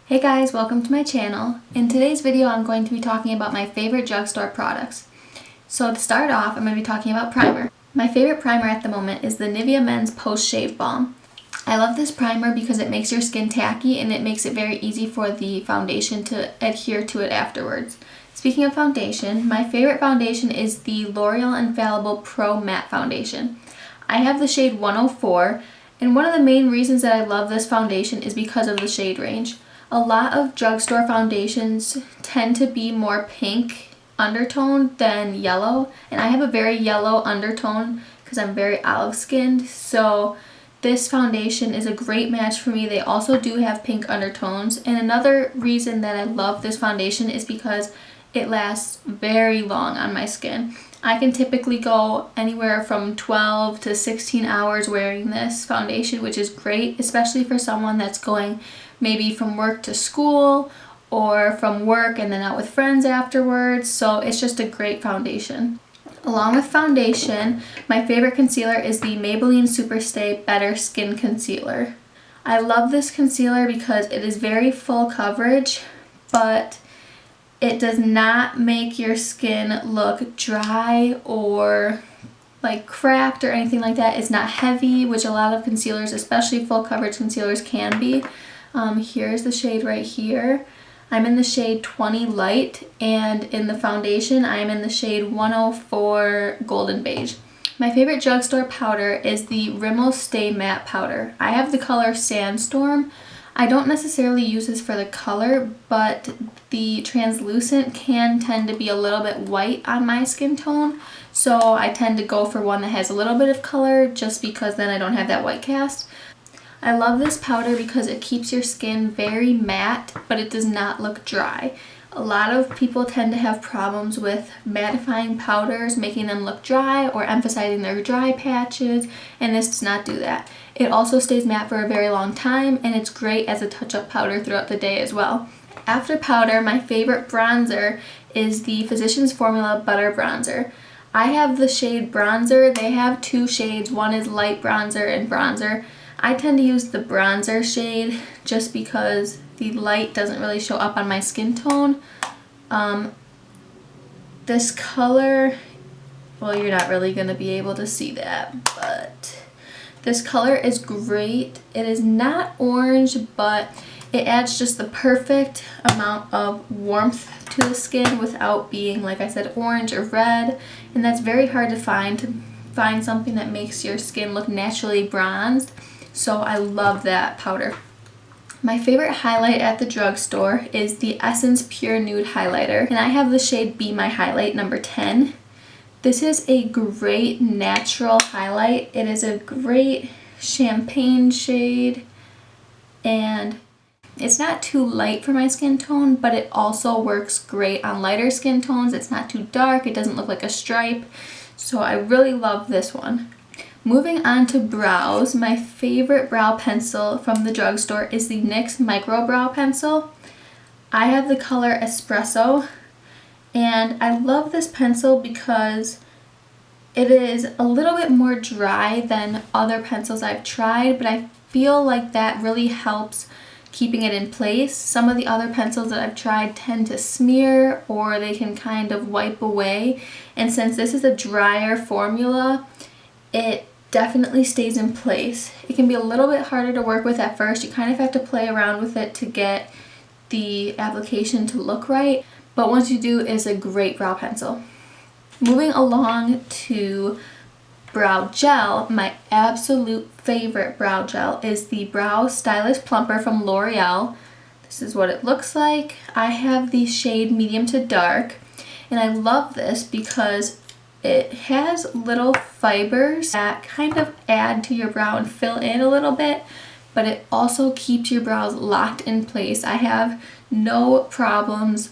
Hey guys, welcome to my channel. In today's video I'm going to be talking about my favorite drugstore products. So to start off, I'm going to be talking about primer. My favorite primer at the moment is the Nivea Men's Post Shave Balm. I love this primer because it makes your skin tacky and it makes it very easy for the foundation to adhere to it afterwards. Speaking of foundation, my favorite foundation is the L'Oreal Infallible Pro Matte Foundation. I have the shade 104, and one of the main reasons that I love this foundation is because of the shade range. A lot of drugstore foundations tend to be more pink undertone than yellow, and I have a very yellow undertone because I'm very olive skinned, so this foundation is a great match for me. They also do have pink undertones, and another reason that I love this foundation is because it lasts very long on my skin. I can typically go anywhere from 12 to 16 hours wearing this foundation, which is great, especially for someone that's going maybe from work to school or from work and then out with friends afterwards. So it's just a great foundation. Along with foundation, my favorite concealer is the Maybelline Superstay Better Skin Concealer. I love this concealer because it is very full coverage, but it does not make your skin look dry or like cracked or anything like that. It's not heavy, which a lot of concealers, especially full coverage concealers, can be. Here's the shade right here. I'm in the shade 20 Light, and in the foundation I'm in the shade 104 Golden Beige. My favorite drugstore powder is the Rimmel Stay Matte Powder. I have the color Sandstorm. I don't necessarily use this for the color, but the translucent can tend to be a little bit white on my skin tone, so I tend to go for one that has a little bit of color just because then I don't have that white cast. I love this powder because it keeps your skin very matte, but it does not look dry. A lot of people tend to have problems with mattifying powders, making them look dry or emphasizing their dry patches, and this does not do that. It also stays matte for a very long time, and it's great as a touch-up powder throughout the day as well. After powder, my favorite bronzer is the Physicians Formula Butter Bronzer. I have the shade Bronzer. They have two shades. One is light bronzer and bronzer. I tend to use the bronzer shade just because the light doesn't really show up on my skin tone. This color, well, you're not really going to be able to see that, but this color is great. It is not orange, but it adds just the perfect amount of warmth to the skin without being, like I said, orange or red, and that's very hard to find something that makes your skin look naturally bronzed. So I love that powder. My favorite highlight at the drugstore is the Essence Pure Nude Highlighter, and I have the shade Be My Highlight number 10. This is a great natural highlight. It is a great champagne shade, and it's not too light for my skin tone, but it also works great on lighter skin tones. It's not too dark. It doesn't look like a stripe. So I really love this one. Moving on to brows, my favorite brow pencil from the drugstore is the NYX MicroBrow pencil. I have the color Espresso, and I love this pencil because it is a little bit more dry than other pencils I've tried, but I feel like that really helps keeping it in place. Some of the other pencils that I've tried tend to smear or they can kind of wipe away, and since this is a drier formula, it definitely stays in place. It can be a little bit harder to work with at first. You kind of have to play around with it to get the application to look right, but once you do, it's a great brow pencil. Moving along to brow gel, my absolute favorite brow gel is the Brow Stylist Plumper from L'Oreal. This is what it looks like. I have the shade medium to dark, and I love this because it has little fibers that kind of add to your brow and fill in a little bit, but it also keeps your brows locked in place. I have no problems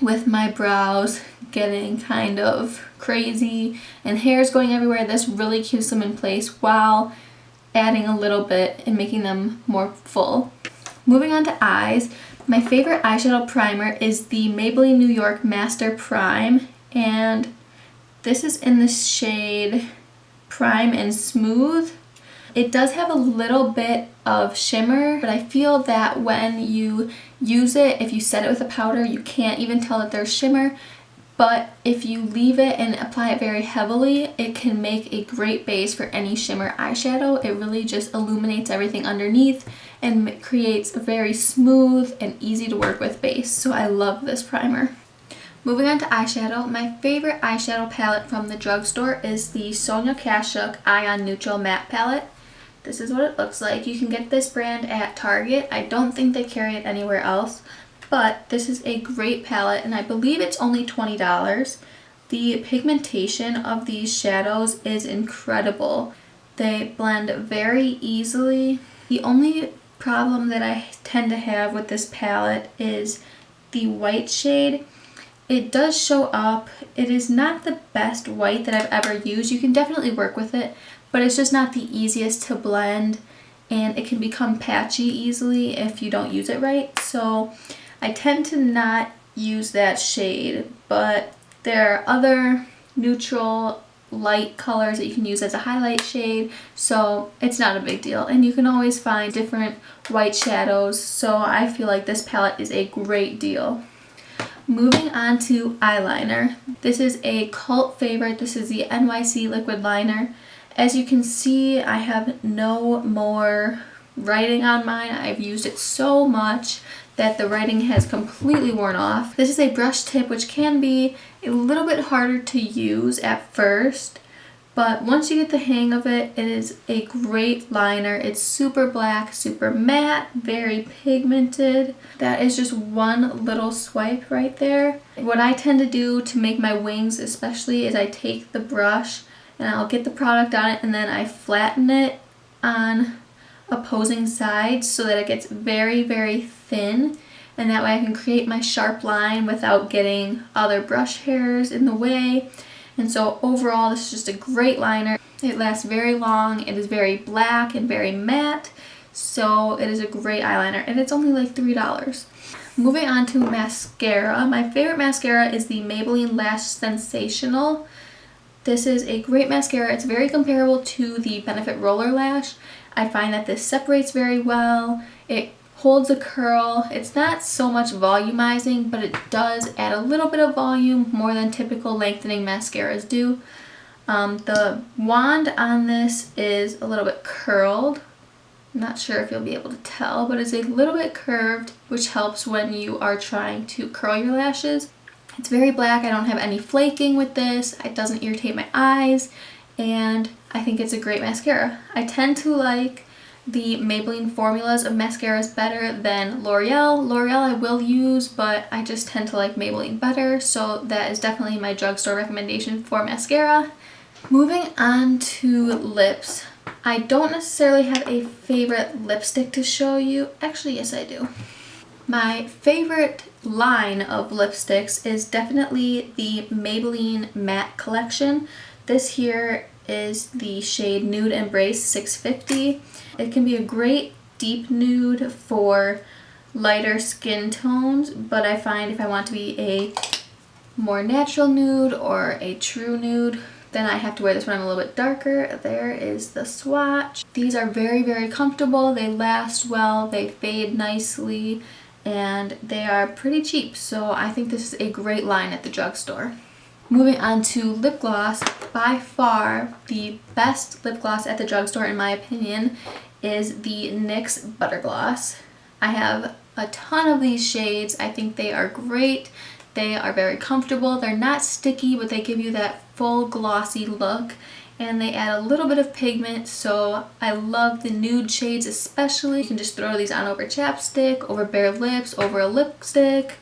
with my brows getting kind of crazy and hairs going everywhere. This really keeps them in place while adding a little bit and making them more full. Moving on to eyes, my favorite eyeshadow primer is the Maybelline New York Master Prime, and this is in the shade Prime and Smooth. It does have a little bit of shimmer, but I feel that when you use it, if you set it with a powder, you can't even tell that there's shimmer. But if you leave it and apply it very heavily, it can make a great base for any shimmer eyeshadow. It really just illuminates everything underneath and creates a very smooth and easy to work with base. So I love this primer. Moving on to eyeshadow, my favorite eyeshadow palette from the drugstore is the Sonia Kashuk Eye on Neutral Matte Palette. This is what it looks like. You can get this brand at Target. I don't think they carry it anywhere else, but this is a great palette and I believe it's only $20. The pigmentation of these shadows is incredible. They blend very easily. The only problem that I tend to have with this palette is the white shade. It does show up. It is not the best white that I've ever used. You can definitely work with it, but it's just not the easiest to blend and it can become patchy easily if you don't use it right. So I tend to not use that shade, but there are other neutral light colors that you can use as a highlight shade, so it's not a big deal. And you can always find different white shadows, so I feel like this palette is a great deal. Moving on to eyeliner. This is a cult favorite. This is the NYC Liquid Liner. As you can see, I have no more writing on mine. I've used it so much that the writing has completely worn off. This is a brush tip, which can be a little bit harder to use at first, but once you get the hang of it, it is a great liner. It's super black, super matte, very pigmented. That is just one little swipe right there. What I tend to do to make my wings especially is I take the brush and I'll get the product on it and then I flatten it on opposing sides so that it gets very, very thin, and that way I can create my sharp line without getting other brush hairs in the way. And so overall, this is just a great liner. It lasts very long. It is very black and very matte, so it is a great eyeliner, and it's only like $3. Moving on to mascara. My favorite mascara is the Maybelline Lash Sensational. This is a great mascara. It's very comparable to the Benefit Roller Lash. I find that this separates very well. It holds a curl. It's not so much volumizing, but it does add a little bit of volume, more than typical lengthening mascaras do. The wand on this is a little bit curled. I'm not sure if you'll be able to tell, but it's a little bit curved, which helps when you are trying to curl your lashes. It's very black. I don't have any flaking with this. It doesn't irritate my eyes, and I think it's a great mascara. I tend to like the Maybelline formulas of mascaras better than L'Oreal. L'Oreal I will use, but I just tend to like Maybelline better, so that is definitely my drugstore recommendation for mascara. Moving on to lips. I don't necessarily have a favorite lipstick to show you. Actually, yes I do. My favorite line of lipsticks is definitely the Maybelline Matte Collection. This here is the shade Nude Embrace 650. It can be a great deep nude for lighter skin tones, but I find if I want to be a more natural nude or a true nude, then I have to wear this when I'm a little bit darker. There is the swatch. These are very, very comfortable. They last well, they fade nicely, and they are pretty cheap, so I think this is a great line at the drugstore. Moving on to lip gloss, by far the best lip gloss at the drugstore in my opinion is the NYX Butter Gloss. I have a ton of these shades. I think they are great. They are very comfortable. They're not sticky, but they give you that full glossy look, and they add a little bit of pigment, so I love the nude shades especially. You can just throw these on over chapstick, over bare lips, over a lipstick.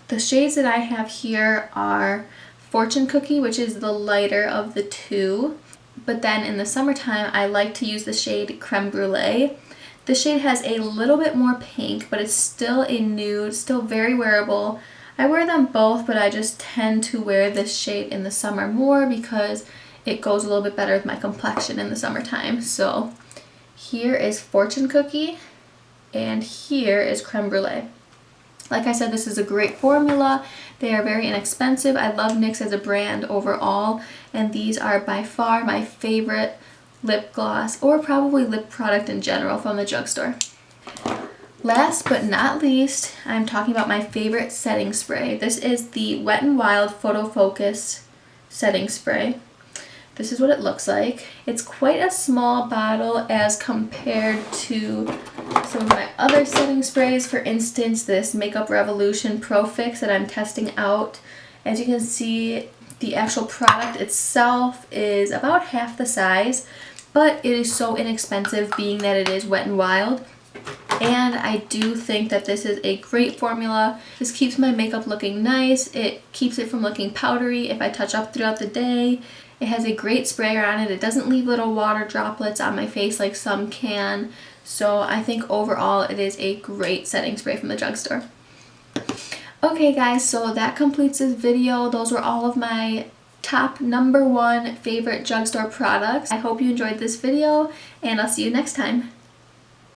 The shades that I have here are Fortune Cookie, which is the lighter of the two, but then in the summertime I like to use the shade Creme Brûlée. This shade has a little bit more pink, but it's still a nude, still very wearable. I wear them both, but I just tend to wear this shade in the summer more because it goes a little bit better with my complexion in the summertime. So here is Fortune Cookie and here is Creme Brûlée. Like I said, this is a great formula. They are very inexpensive. I love NYX as a brand overall, and these are by far my favorite lip gloss, or probably lip product in general from the drugstore. Last but not least, I'm talking about my favorite setting spray. This is the Wet n Wild Photo Focus setting spray. This is what it looks like. It's quite a small bottle as compared to some of my other setting sprays. For instance, this Makeup Revolution Pro Fix that I'm testing out. As you can see, the actual product itself is about half the size, but it is so inexpensive being that it is Wet n Wild. And I do think that this is a great formula. This keeps my makeup looking nice. It keeps it from looking powdery if I touch up throughout the day. It has a great sprayer on it. It doesn't leave little water droplets on my face like some can. So I think overall it is a great setting spray from the drugstore. Okay guys, so that completes this video. Those were all of my top #1 favorite drugstore products. I hope you enjoyed this video, and I'll see you next time.